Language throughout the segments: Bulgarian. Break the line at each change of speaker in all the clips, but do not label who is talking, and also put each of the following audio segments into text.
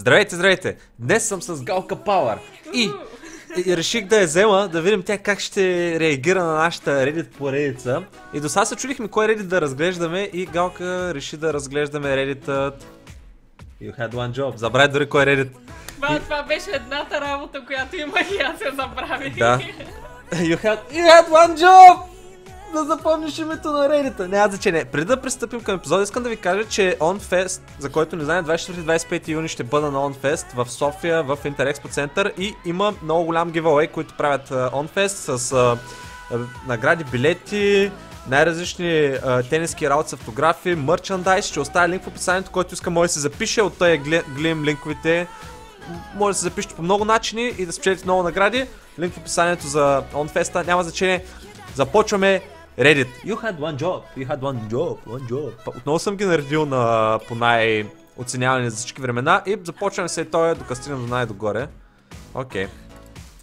Здравейте, здравейте! Днес съм с Галка Пауър и реших да я взема, да видим тя как ще реагира на нашата Reddit поредица. И до сега се чудихме кой Reddit да разглеждаме и Галка реши да разглеждаме Reddit-ът You had one job. Забрави дори кой е Reddit.
Това беше едната работа, която имах и аз я забравих.
Да. You had one job! Да запомниш името на Reddit-а. Няма значение. Преди да пристъпим към епизода, искам да ви кажа, че OnFest, за който не знаем, 24-25 юни ще бъда на OnFest в София, в Интерекспо център и има много голям giveaway, които правят OnFest с награди, билети, най-различни тениски работи с автографи, мерчандайз. Ще оставя линк в описанието, който иска може да се запише, от тая гледам линковете. Може да се запишете по много начини и да спечелите много награди. Линк в описанието за OnFest-а, няма значение. Започваме Reddit. You had one job. You had one job. Отново съм ги наредил по най-оценявани за всички времена и започваме се той докато стигнем до най-догоре. Окей.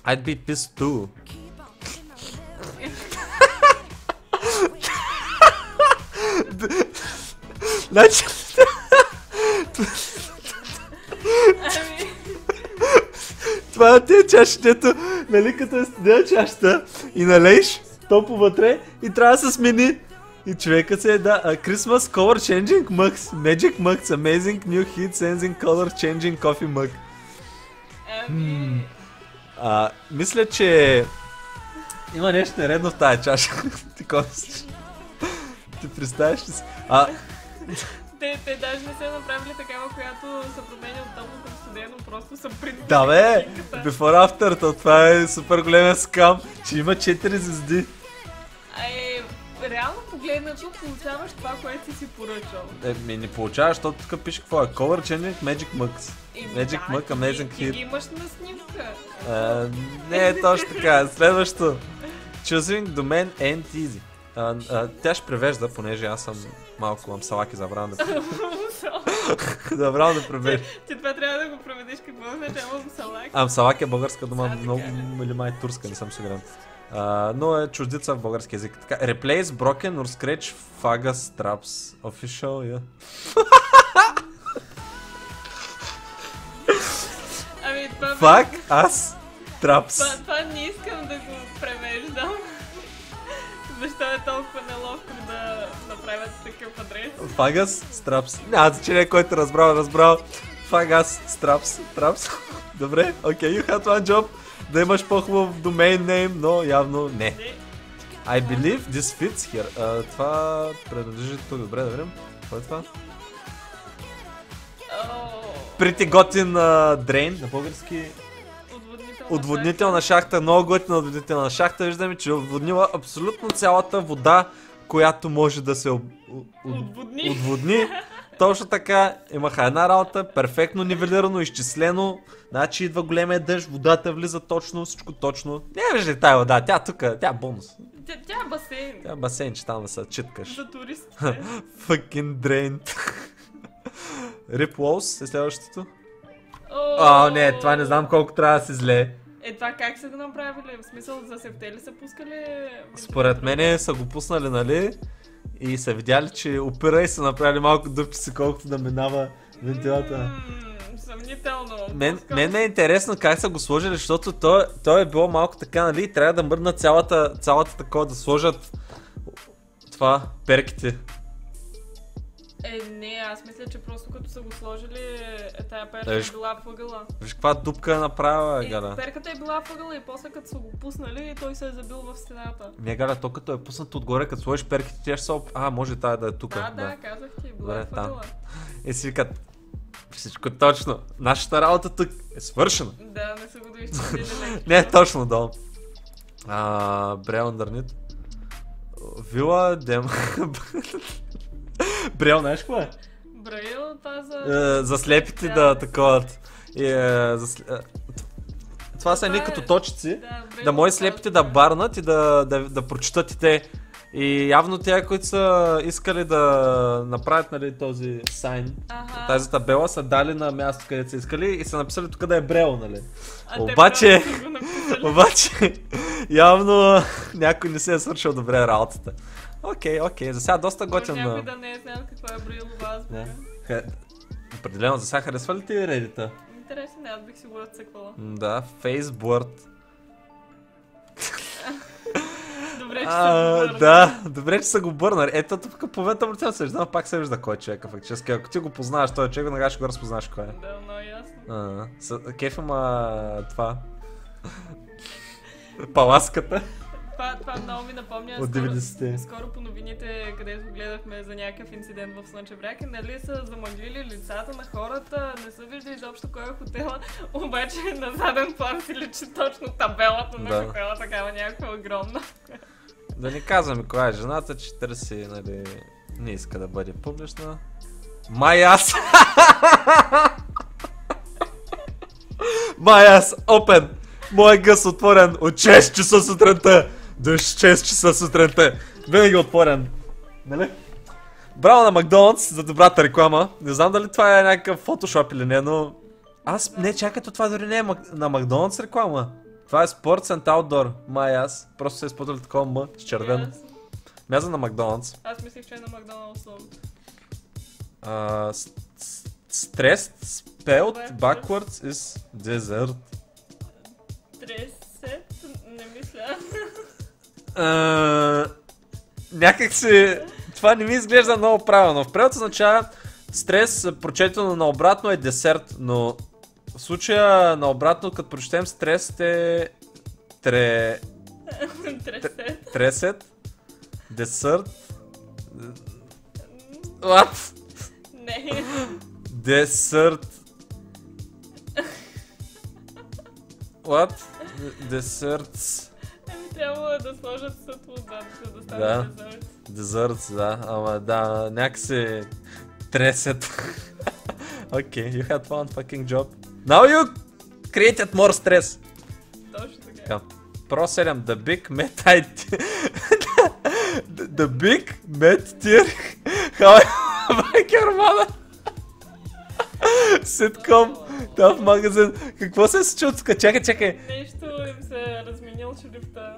I'd be pissed too. Значи... Това е тия чаши, дето, нали като е студена чашата и налейш топло вътре и трябва да се смени. И човекът се е Christmas Color Changing Mugs, Magic Mugs, Amazing New Heat Sensing Color Changing Coffee Mug. Мисля, че има нещо нередно в тази чаша. Ти косиш. Ти представяш ли си?
Те даже не са направили такава, която се променя от топло към студено, просто са принтили.
Да бе, before after, това е супер големия скам, че има 4 звезди.
Реално погледнато получаваш това, което си поръчал.
Не получаваш, защото тук пише какво е Color Changing Magic Mugs. Magic Mug, Amazing Heat.
Ти ги имаш на снимка.
Не е точно така. Следващо. Choosing Domain and Easy. Тя ще превежда, понеже аз съм малко амсалак и забравям да превежда.
Ти това трябва да го преведеш, какво означава амсалак?
Амсалак е българска дума, много или май турска, не съм сигурен. Но е чуждица в български език. Така, replace broken or scratch fagas traps. Official, yeah. Fuck us traps.
Това не искам да го превеждам. Защо е толкова неловко да направят такъв адрес?
Fagas traps. Няма значение, който разбрал. Fagas traps. Добре, окей, you had one job. Да имаш по-хубав домейн нейм, но явно не. I believe this fits here. Това принадлежи тук. Добре, да видим. Какво е това? Pretty готин drain на български. Отводнителна шахта. Много готина отводнителна шахта. Виждаме, че отводнила абсолютно цялата вода, която може да се отводни. Точно така, имаха една работа, перфектно нивелирано, изчислено. Значи идва големия дъжд, водата влиза точно, всичко точно. Не виждате тая вода, тя тук, тя е бонус.
Тя е басейн.
Тя е басейн, че там да се читкаш.
За туристите.
Fucking drained. Rip Walls е следващото. Не, това не знам колко трябва да се зле.
Това как са го направили? В смисъл за септели са пускали?
Според мене са го пуснали, нали? И са видяли, че опира и са направили малко дупчици, колкото да минава вентилата.
Съмнително.
Мен е интересно как са го сложили, защото той е било малко така, нали? И трябва да мръдна цялата такова, да сложат това, перките.
Не, аз мисля, че просто като са го сложили, тая перка е била в ъгъла.
Виж каква дупка е направила, Галя.
Перката е била в ъгъла и после като са го пуснали, той се е забил в стената.
Не, Галя, то като е пуснат отгоре, като сложиш перките, тя ще се може тая да е тук.
Да, казах ти, била е в ъгъла.
И си викат, всичко точно, нашата работа тук е свършена.
Да, не са го доизчислили.
Не, точно долу. Брел underneath. Вила дем... Брел, знаеш какво е?
Брел, това
за слепите да таковат. Това са едни като точици, да може слепите да барнат и да прочитат и те. И явно тя, които са искали да направят, нали, този сайн, тази табела, са дали на място, където са искали и са написали тук да е Брел, нали. Обаче явно някой не се е свършил добре работата. Окей, за сега доста готин.
Някой да не е знаел каква е Брайлова азбука.
Определено за сега харесва ли ти Reddit-а?
Интересно, не, аз бих си го разцъквала.
Да, Facebook.
Добре, че съм го бърнал.
Да, добре, че са го бърнали. Ето тук по момента му се виждам, пак се вижда кой е човека фактически. Ако ти го познаваш този човек, веднага ще го разпознаш кой е.
Да, много ясно.
Кефа това. Паласката.
Това много ми напомня
От 90-те.
скоро по новините, където гледахме за някакъв инцидент в Слънчев бряг, и нали са замъглили лицата на хората, не са виждали изобщо кой е хотела, обаче на заден план си личи точно табелата на хотела, такава някаква огромна.
Да не казваме коя е жената, че търси, нали, не иска да бъде публична. Май аз! Май аз, open! Моя гъс отворен от 6 часа сутринта до 6 часа сутринта. Винаги отворен. Нали? Браво на Макдоналдс за добрата реклама. Не знам дали това е някакъв фотошоп или не, но... Аз... Не, чакайте, това дори не е на Макдоналдс реклама. Това е Sports and Outdoor. Май аз. Просто се е изпълнили такова М с червено. Мяза на Макдоналдс.
Аз мислих, че е на Макдоналдс.
Stressed spelled backwards is dessert.
Тресет? Не мисля.
Някак си... Това не ми изглежда много правилно. В превод означава стрес, прочетено наобратно е десерт, но в случая наобратно, като прочетем стрес е... Тресет. Десерт. What?
Не.
Десерт. What? Десертс.
Трябва да сложат сътво отзад, за да стане дезерт.
Дезертс, да. Ама да, някакси тресет. Okay, you had one fucking job. Now you created more stress.
Точно така.
Pro 7, The Big Mad IT. The Big Mad Tier. How I Make Your Mother. Sitcom. Това в магазин. Какво се е случило тук? Чакай.
Нещо им се е разменил шрифта.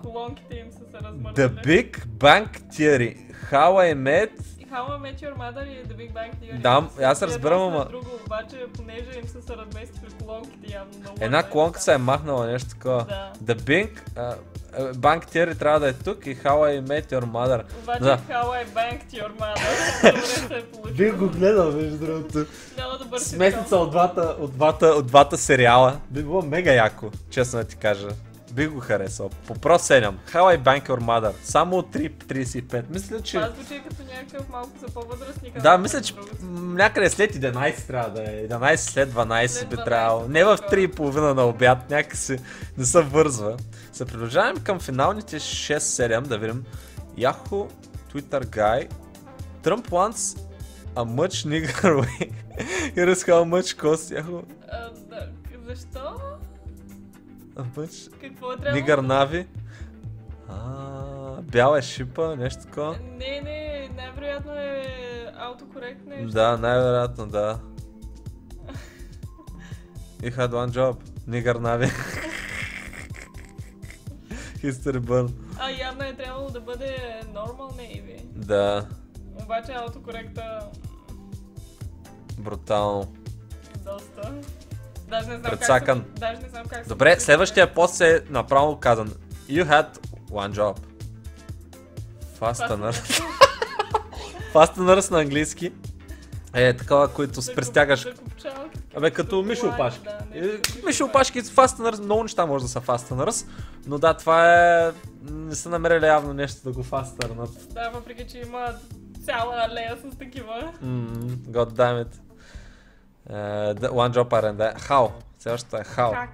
Колонките им са се размърдали.
The Big Bang Theory. How I Met...
How I Met Your Mother и The Big Bang Theory.
Да, аз разбирам, ама...
Друго, обаче, понеже им са се разместили колонките явно много.
Една колонка се е махнала, нещо такова.
Да.
The Big Bang Theory трябва да е тук и How I Met Your Mother.
Обаче How I Banked Your Mother. Добре се е получил.
Бих го гледал, между другото.
Много добър
смесица от двата сериала. Би било мега яко, честно да ти кажа. Бих го харесал. По Pro 7. How I Bank Your Mother. Само от 3.35. Мисля, че...
Това звучи като някакъв малко за по-възрастни.
Да, мисля, че някъде след 11 трябва да е. 11 след 12 би трябвало. Не в 3.30 на обяд. Някакси не се вързва. Се приближаваме към финалните 6-7 да видим. Yahoo, Twitter Guy. Trump wants a much nigger way. Here's how much cost Yahoo.
Защо?
Какво е трябвало? Нигър Нави. Бяла е шипа, нещо такова.
Не, най-вероятно е автокорект нещо.
Да, най-вероятно, да. You had one job. Нигър Нави. History burn.
Явно е трябвало да бъде Normal Navy.
Да.
Обаче автокоректа...
Брутално.
Доста. Даже не знам как се...
Добре, следващия пост е направо казан. You had one job. Fasteners. Fasteners на английски. Е такова, които спрестягаш. Абе, като Мишо опашки. Мишо опашки и Fasteners, много неща може да са Fasteners. Но да, това е... Не са намерили явно нещо да го фастърнат.
Да, въпреки че има цяла алея с такива.
God damn it. One job R&D. How? Следващото е how.
Как?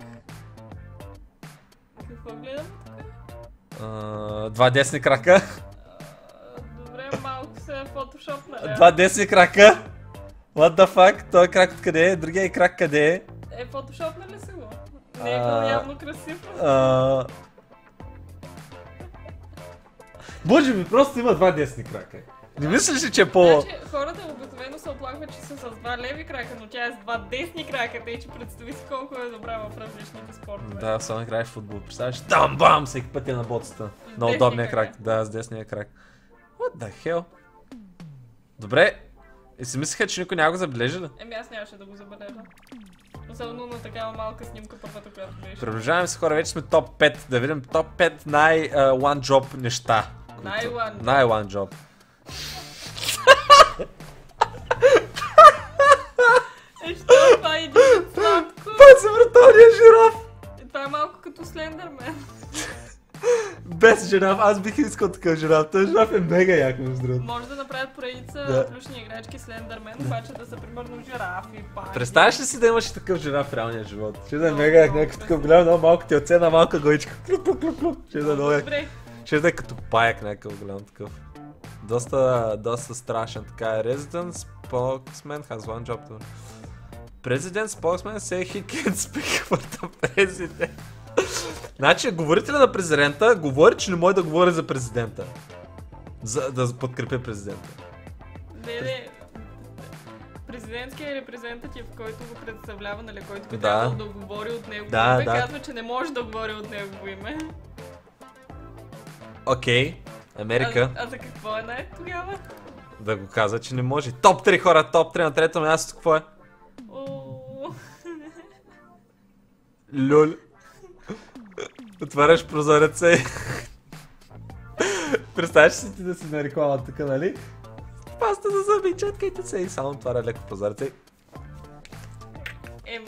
Какво гледам тук?
Два десни крака.
Добре, малко се е фотошопна.
Два десни крака. What the fuck? Той крак откъде е? Другия крак къде е?
Фотошопна ли си го? Не е бил явно красив.
Боже ми, просто има два десни крака. Не мислиш ли, че е по...
Значи, хората обикновено се оплакват, че са с два леви крака, но тя е с два десни крака, тъй че представи си колко е добра в различните спортове.
Да, само играеш в футбол, представяш, там-бам, всеки път е на боцата. На удобния крак, да, с десния крак. What the hell? Добре, И си мислиха, че никой няма го забележи ли?
Еми аз нямаше да го забележа. Особено на такава малка снимка, първата, която беше.
Приближаваме се, хора, вече сме топ 5. Да видим топ 5 най-one job неща. Най-one job.
Що това е един сладко?
Път се вратовния жираф!
Това е малко като Слендърмен.
Без жираф, аз бих искал такъв жираф. Той жираф е мега як, между другото.
Може да направят поредица плюшни играчки Слендърмен, обаче да са примерно жирафи, пани.
Представяш ли си да имаш такъв жираф в реалния живот? Ще да е мега як, някакъв такъв голям, много малко ти оце на малка главичка. Ще да е много як. Ще да е като паяк някакъв голям такъв. Доста страшен така е. Resident Spokesman has one job to... President Spokesman say he can't speak for the president. Значи, говорителя на президента говори, че не може да говори за президента. За да подкрепи президента.
Не. Президентският репрезентатив, който го представлява, нали, който би трябвало да говори от негово име, казва, че не може да говори от негово име.
Окей, Америка.
А за какво е най тогава?
Да го казва, че не може. Топ 3 хора, топ 3 на трето място, какво е? Люл. Отваряш прозореца и... Представяш си ти да си на реклама тук, нали? Паста за зъби, четкайте се и само отваря леко прозореца и...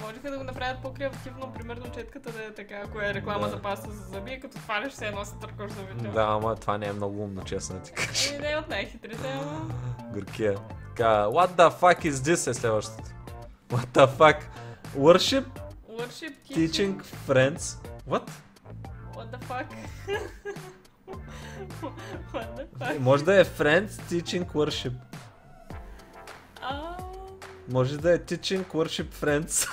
Можеха да го направят по-креативно, примерно четката да е така, ако е реклама за паста за зъби, като отваряш се едно си търкаш зъбите.
Да, ама това не е много умно, честно да ти кажа.
Не е от най-хитрите, ама...
Горкия. Така, what the fuck is this е следващото. What the fuck? Worship?
Worship
Teaching friends? What?
What the fuck? What the fuck?
Може да е friends teaching worship. Може да е teaching worship friends.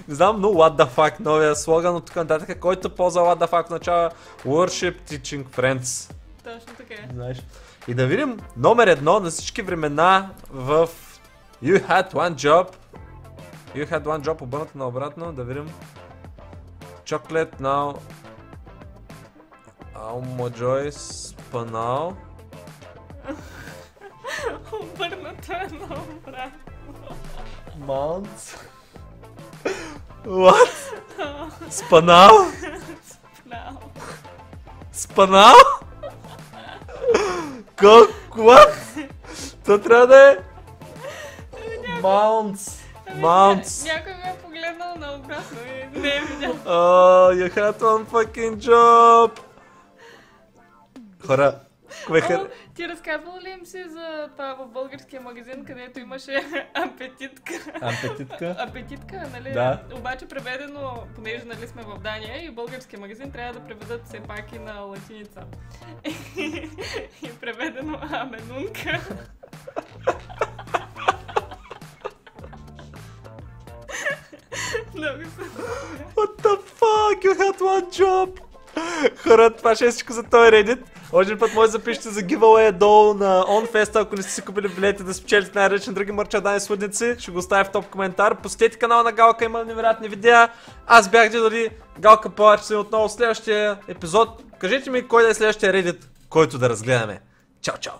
Не знам, но what the fuck, новия слоган от тук нататък, който ползва what the fuck в начало worship teaching friends.
Точно така е.
Знаеш. И да видим номер 1 на всички времена в You Had One Job. You Had One Job, обърнато наобратно, да видим. Chocolate now. Almojoy Spanal.
Обърнато е наобратно.
Mounts. What? Spanal? Spanal? What? То трябва да е Mounts.
Някой ме е погледнал наобратно и не е видял.
You had one fucking job. Хора,
ти разказвала ли им си за това в българския магазин, където имаше апетитка? Апетитка, нали?
Да.
Обаче преведено, понеже нали сме в Дания и българския магазин трябва да преведат все пак и на латиница. И преведено аменунка.
What the fuck? You had one job! Хора, това ще е всичко за този Reddit. Още път може да запишете за giveaway долу на OnFest, ако не сте си купили билети да спечелите най-различни други мърчадани сводници. Ще го оставя в топ коментар. Посетете канала на Галка, има невероятни видеа. Аз бях Дидори, Галка Палач, се отново в следващия епизод. Кажете ми кой да е следващия Reddit, който да разгледаме. Чао, чао!